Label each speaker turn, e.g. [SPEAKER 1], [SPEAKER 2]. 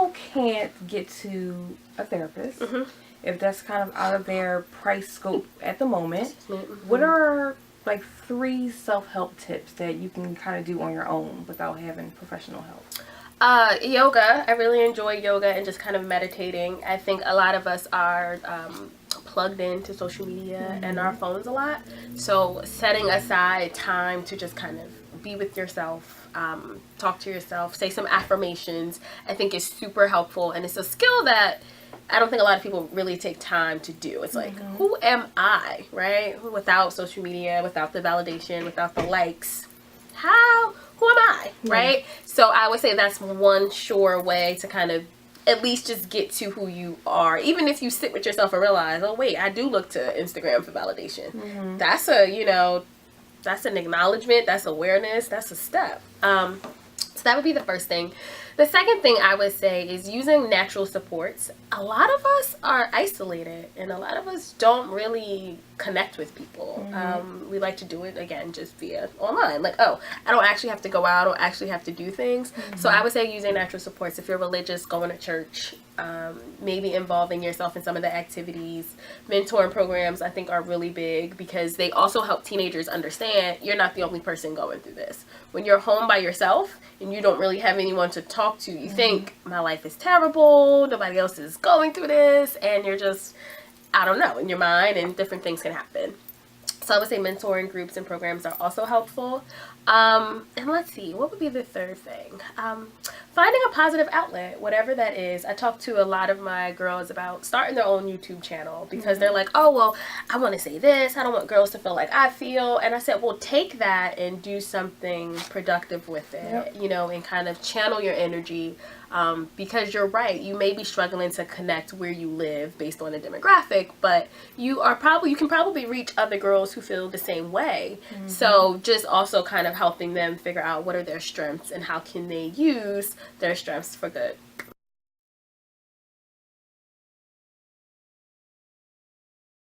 [SPEAKER 1] people can't get to a therapist, if that's kind of out of their price scope at the moment, what are like 3 self-help tips that you can kind of do on your own without having professional help?
[SPEAKER 2] Yoga. I really enjoy yoga and just kind of meditating. I think a lot of us are plugged into social media and our phones a lot. So setting aside time to just kind of be with yourself, talk to yourself, say some affirmations, I think is super helpful. And it's a skill that I don't think a lot of people really take time to do. It's like, who am I, right? Without social media, without the validation, without the likes. Who am I, right? So I would say that's one sure way to kind of at least just get to who you are. Even if you sit with yourself and realize, oh wait, I do look to Instagram for validation. That's that's an acknowledgement, that's awareness, that's a step. So that would be the first thing. The second thing I would say is using natural supports. A lot of us are isolated and a lot of us don't really connect with people. We like to do it, again, just via online. Like, oh, I don't actually have to go out or actually have to do things. So I would say using natural supports. If you're religious, going to church, maybe involving yourself in some of the activities. Mentoring programs, I think, are really big because they also help teenagers understand you're not the only person going through this. When you're home by yourself and you don't really have anyone to talk to, you think, my life is terrible, nobody else is going through this, and you're just, I don't know, in your mind, and different things can happen. So I would say mentoring groups and programs are also helpful. And let's see, what would be the third thing? Finding a positive outlet, whatever that is. I talk to a lot of my girls about starting their own YouTube channel because they're like, oh, well, I want to say this. I don't want girls to feel like I feel. And I said, well, take that and do something productive with it, you know, and kind of channel your energy. Because you're right, you may be struggling to connect where you live based on the demographic, but you can probably reach other girls who feel the same way. So just also kind of helping them figure out what are their strengths and how can they use their strengths for good.